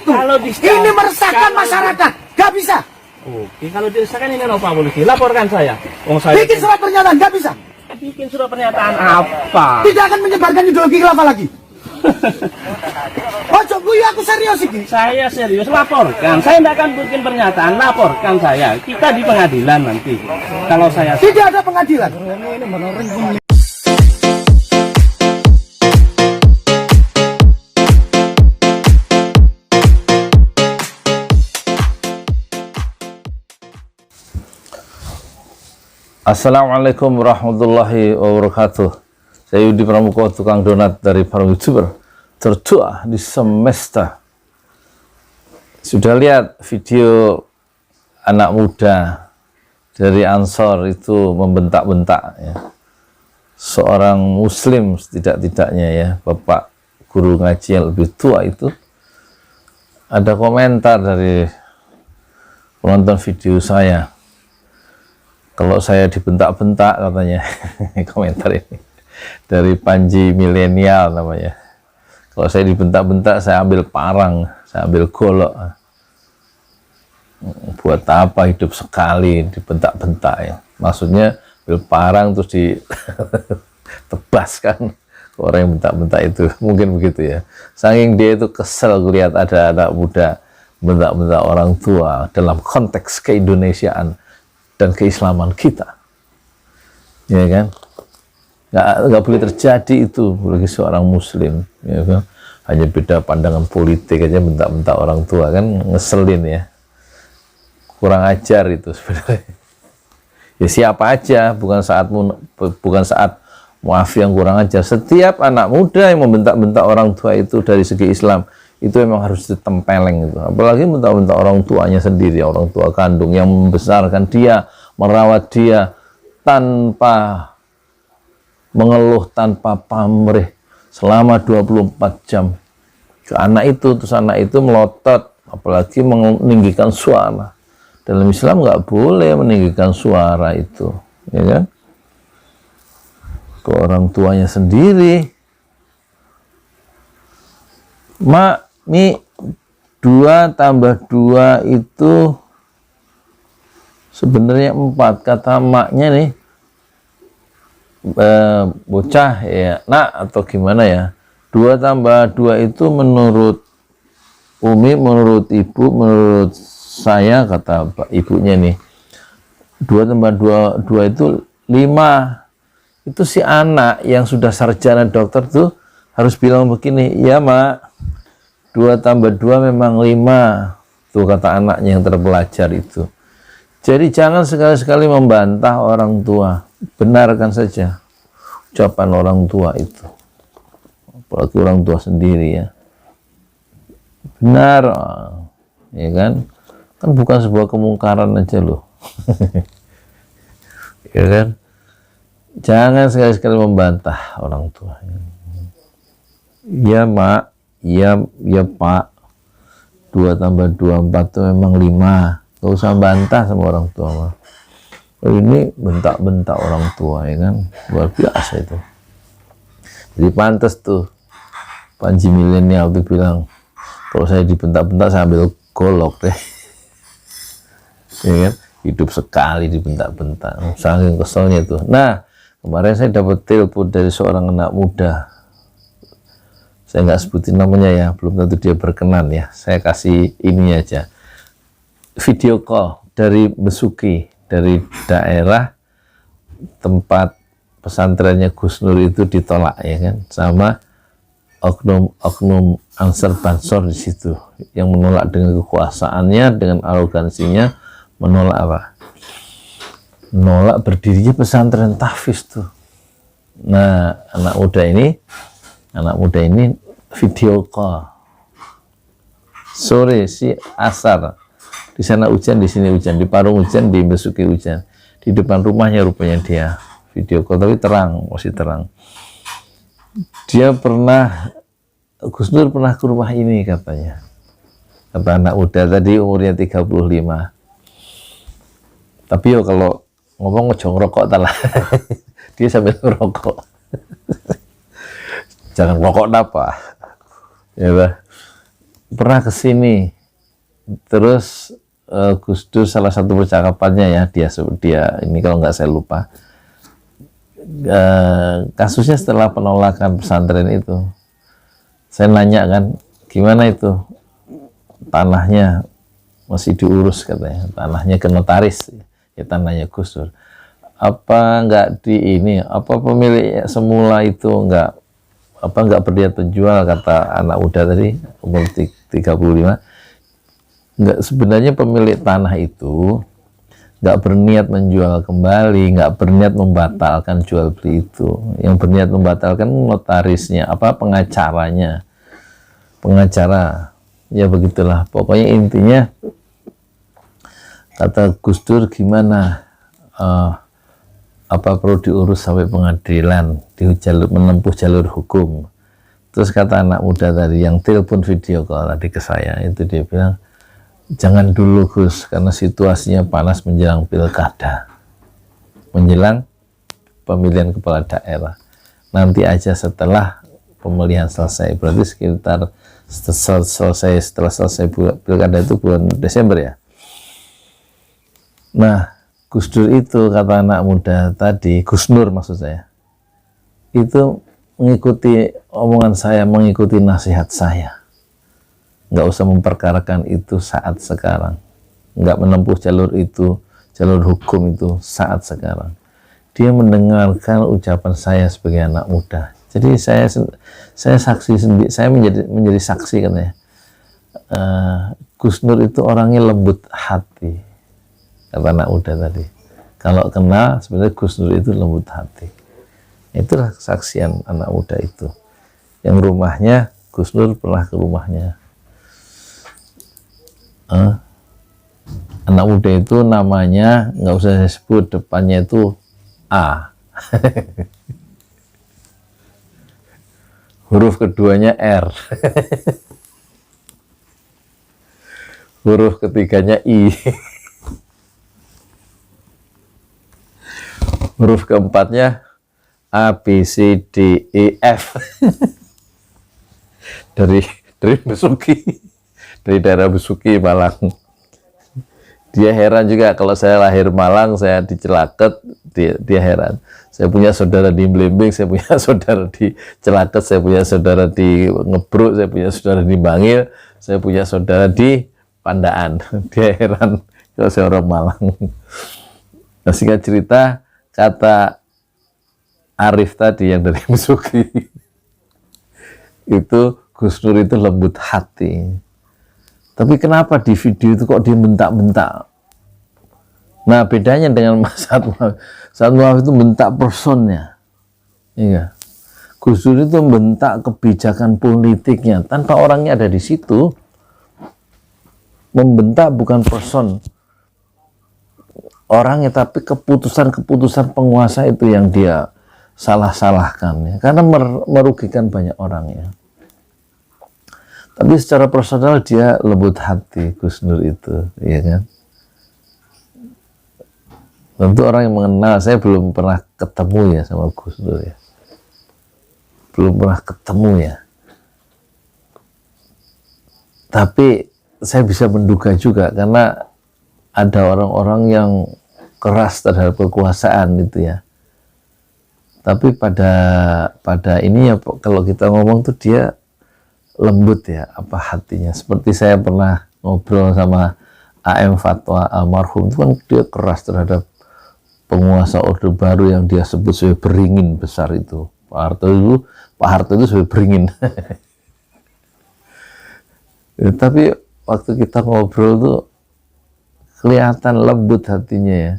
itu. Kalau Ini meresahkan masyarakat. Gak bisa. Oke, kalau diresahkan ini apa polisi? Laporkan saya. Bikin surat pernyataan. Gak bisa. Bikin surat pernyataan apa? Tidak akan menyebarkan ideologi khilafah lagi. Ojo gue aku serius ini. Saya serius, laporkan. Saya tidak akan bikin pernyataan, laporkan saya. Kita di pengadilan nanti. Kalau saya tidak ada pengadilan. Assalamualaikum warahmatullahi wabarakatuh. Saya Yudi Pramuko, tukang donat dari para YouTuber tertua di semesta. Sudah lihat video anak muda dari Ansor itu membentak-bentak ya. Seorang muslim setidak-tidaknya ya, bapak guru ngaji yang lebih tua itu. Ada komentar dari penonton video saya. Kalau saya dibentak-bentak katanya, komentar ini dari Panji Milenial namanya. Kalau saya dibentak-bentak, saya ambil parang, saya ambil golok. Buat apa hidup sekali dibentak-bentak ya? Maksudnya ambil parang terus ditebaskan ke orang yang bentak-bentak itu, mungkin begitu ya. Saking dia itu kesel lihat ada anak muda bentak-bentak orang tua dalam konteks keindonesiaan dan keislaman kita, ya kan? Nggak boleh terjadi itu bagi seorang muslim, ya kan? Hanya beda pandangan politik aja bentak-bentak orang tua, kan ngeselin ya, kurang ajar itu sebenarnya. Ya siapa aja, bukan saat muaf yang kurang ajar. Setiap anak muda yang membentak-bentak orang tua itu dari segi Islam itu memang harus ditempeleng itu. Apalagi bentak-bentak orang tuanya sendiri, orang tua kandung yang membesarkan dia, merawat dia tanpa mengeluh, tanpa pamrih selama 24 jam ke anak itu. Terus anak itu melotot, apalagi meninggikan suara. Dalam Islam nggak boleh meninggikan suara itu, ya kan? Ke orang tuanya sendiri. Mak, Mi, 2 tambah 2 itu sebenarnya 4, kata maknya nih. Bocah ya nak, atau gimana ya, 2 tambah 2 itu menurut Umi, menurut ibu, menurut saya, kata ibunya nih, 2 tambah 2 itu 5. Itu si anak yang sudah sarjana dokter tuh harus bilang begini, ya mak, 2 tambah 2 memang 5. Tuh kata anaknya yang terpelajar itu. Jadi jangan sekali-sekali membantah orang tua. Benarkan saja ucapan orang tua itu. Apalagi orang tua sendiri ya. Benar. Ya kan? Kan bukan sebuah kemungkaran aja loh. Ya kan? Jangan sekali-sekali membantah orang tua. Ya mak, ya pak, 2 tambah 2, 4 itu memang 5. Gak usah bantah sama orang tua mah. Ini bentak-bentak orang tua, ya kan, luar biasa itu. Jadi pantas tuh Panji Milenial tuh bilang, kalau saya dibentak-bentak saya ambil golok deh. Ya kan, hidup sekali dibentak-bentak, saking keselnya tuh. Nah, kemarin saya dapat telepon dari seorang anak muda. Saya nggak sebutin namanya ya, belum tentu dia berkenan ya. Saya kasih ini aja, video call dari Besuki, dari daerah tempat pesantrennya Gus Nur itu ditolak, ya kan, sama oknum Ansar Bansor di situ yang menolak dengan kekuasaannya, dengan arogansinya, menolak apa? Menolak berdirinya pesantren tahfiz tuh. Nah, anak muda ini video call sore si asar, di sana hujan, di sini hujan, di Parung hujan, di Besuki hujan, di depan rumahnya rupanya dia video call, tapi terang, masih terang. Dia pernah, Gus Nur pernah ke rumah ini katanya, kata anak muda tadi, umurnya 35. Tapi yo kalau ngomong ngejong rokok talah. Dia sambil ngerokok. Jangan rokok apa ya bah. pernah ke sini, terus Gus Dur salah satu percakapannya ya, dia ini kalau nggak saya lupa, kasusnya setelah penolakan pesantren itu, saya nanya kan, gimana itu tanahnya masih diurus katanya, tanahnya ke notaris, ya tanahnya Gus Dur. Apa nggak di ini, apa pemilik semula itu nggak berniat menjual, kata anak muda tadi umur 35. Nggak, sebenarnya pemilik tanah itu nggak berniat menjual kembali, nggak berniat membatalkan jual beli itu. Yang berniat membatalkan notarisnya, pengacara, ya begitulah. Pokoknya intinya kata Gus Dur, gimana apa perlu diurus sampai pengadilan, menempuh jalur hukum. Terus kata anak muda tadi yang telepon video call tadi ke saya, itu dia bilang, jangan dulu Gus, karena situasinya panas menjelang pilkada, menjelang pemilihan kepala daerah. Nanti aja setelah pemilihan selesai, berarti sekitar setelah selesai pilkada itu bulan Desember ya. Nah, Gus Dur itu, kata anak muda tadi, Gus Nur maksud saya, itu mengikuti omongan saya, mengikuti nasihat saya. Nggak usah memperkarakan itu saat sekarang, nggak menempuh jalur itu, jalur hukum itu saat sekarang. Dia mendengarkan ucapan saya sebagai anak muda. Jadi saya saksi sendiri, saya menjadi saksi katanya. Gus Nur itu orangnya lembut hati, kata anak muda tadi. Kalau kenal, sebenarnya Gus Nur itu lembut hati. Itulah kesaksian anak muda itu. Yang rumahnya, Gus Nur pernah ke rumahnya. Anak muda itu namanya nggak usah saya sebut, depannya itu A. Huruf keduanya R. Huruf ketiganya I. Huruf keempatnya A, B, C, D, E, F. dari Besuki, dari daerah Besuki, Malang. Dia heran juga kalau saya lahir Malang, saya di Celaket, dia heran. Saya punya saudara di Blembing, saya punya saudara di Celaket, saya punya saudara di Ngebruk, saya punya saudara di Bangil, saya punya saudara di Pandaan. Dia heran kalau saya orang Malang. Nah, singkat cerita, kata Arif tadi yang dari Besuki, itu Gus Nur itu lembut hati. Tapi kenapa di video itu kok dia bentak-bentak? Nah, bedanya dengan Mas Satwa. Satwa itu bentak personnya. Iya. Gus Dur itu membentak kebijakan politiknya tanpa orangnya ada di situ. Membentak bukan person orangnya, tapi keputusan-keputusan penguasa itu yang dia salah-salahkan ya. Karena merugikan banyak orang ya. Tapi secara personal dia lembut hati, Gus Nur itu, ya kan? Tentu orang yang mengenal, saya belum pernah ketemu ya sama Gus Nur ya. Belum pernah ketemu ya. Tapi saya bisa menduga juga karena ada orang-orang yang keras terhadap kekuasaan itu ya. Tapi pada ini ya, kalau kita ngomong tuh dia lembut ya, apa hatinya. Seperti saya pernah ngobrol sama AM Fatwa almarhum, itu kan dia keras terhadap penguasa Orde Baru yang dia sebut sebagai beringin besar itu. Pak Harto itu sebagai beringin. Ya, tapi waktu kita ngobrol tuh kelihatan lembut hatinya ya.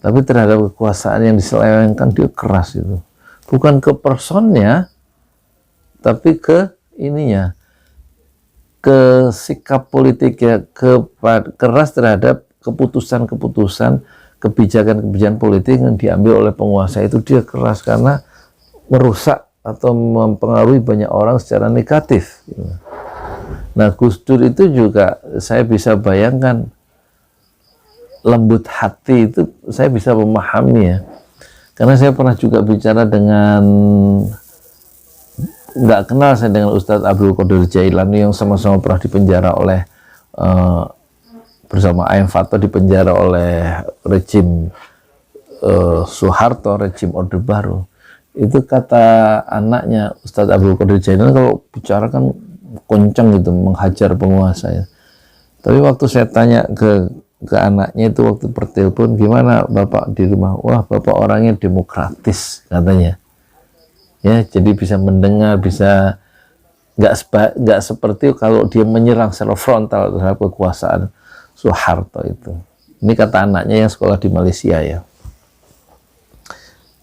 Tapi terhadap kekuasaan yang diselewengkan dia keras itu. Bukan ke personnya, tapi ke ininya, ke sikap politik ya, keras terhadap keputusan-keputusan, kebijakan-kebijakan politik yang diambil oleh penguasa itu dia keras karena merusak atau mempengaruhi banyak orang secara negatif. Nah, Gus Dur itu juga saya bisa bayangkan lembut hati itu, saya bisa memahami ya, karena saya pernah juga bicara dengan nggak kenal saya dengan Ustadz Abdul Qadir Jailani yang sama-sama pernah dipenjara oleh bersama Aim Fatwa, dipenjara oleh rejim Soeharto, rejim Orde Baru. Itu kata anaknya Ustadz Abdul Qadir Jailani, kalau bicara kan kencang gitu, menghajar penguasa ya. Tapi waktu saya tanya ke anaknya itu waktu pertelepon, gimana bapak di rumah? Wah, bapak orangnya demokratis katanya. Ya, jadi bisa mendengar, bisa nggak seperti kalau dia menyerang secara frontal terhadap kekuasaan Soeharto itu. Ini kata anaknya yang sekolah di Malaysia ya.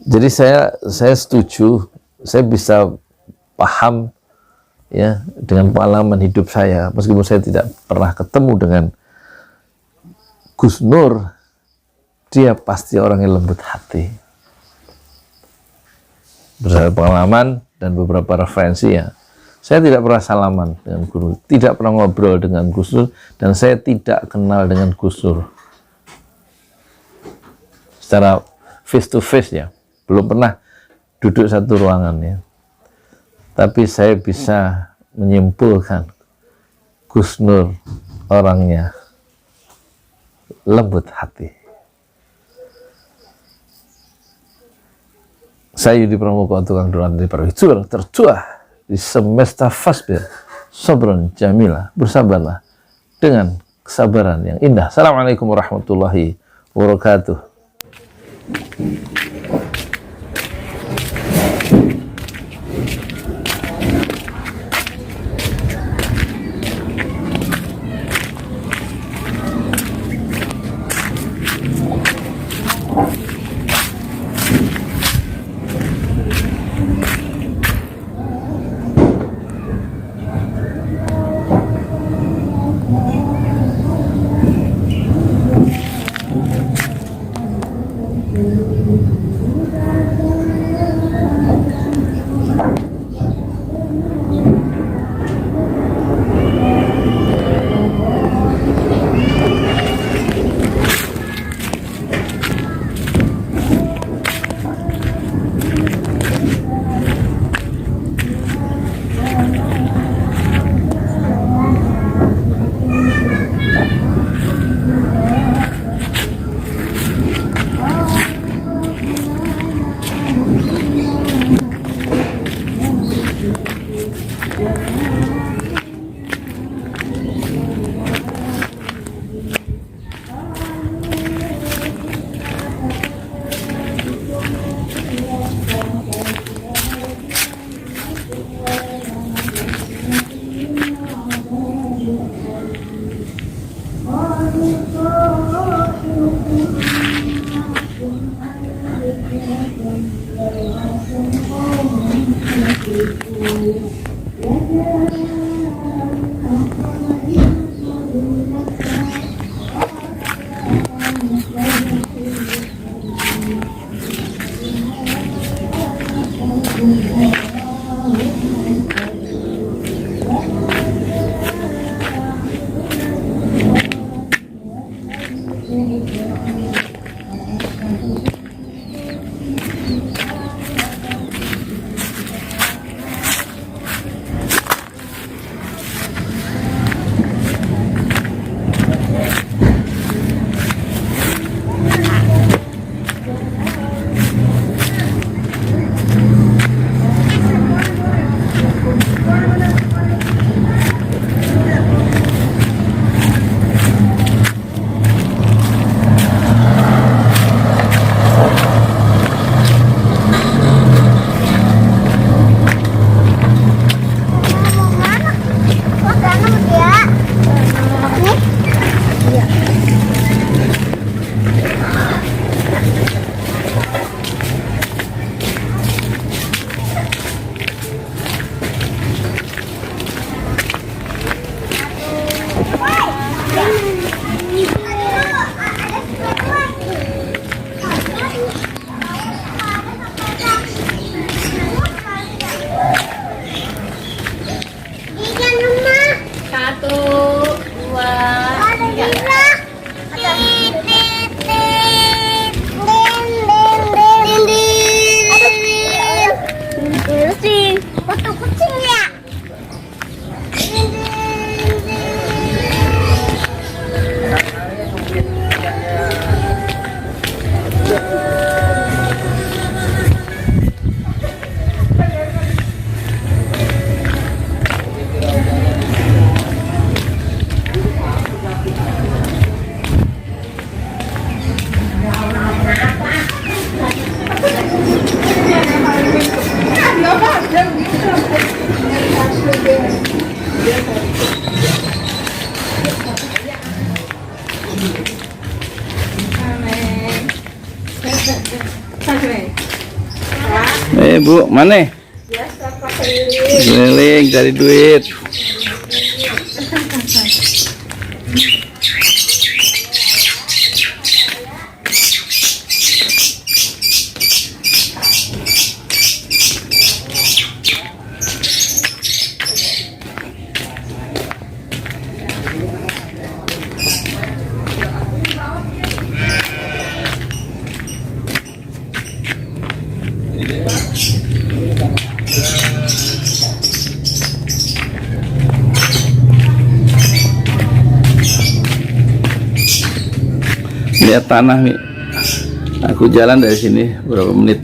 Jadi saya setuju, saya bisa paham ya dengan pengalaman hidup saya, meskipun saya tidak pernah ketemu dengan Gus Nur, dia pasti orang yang lembut hati. Berdasarkan pengalaman dan beberapa referensi ya, saya tidak pernah salaman dengan Gus Nur, tidak pernah ngobrol dengan Gus Nur, dan saya tidak kenal dengan Gus Nur secara face to face ya, belum pernah duduk satu ruangan ya. Tapi saya bisa menyimpulkan Gus Nur orangnya lembut hati. Saya Yudi Pramuka, tukang dolan dari Parwicur, tertuah di semesta fasbir, sabron jamilah, bersabarlah dengan kesabaran yang indah. Assalamualaikum warahmatullahi wabarakatuh. Bu, mana? Keliling cari duit. Lihat tanah nih. Aku jalan dari sini berapa menit.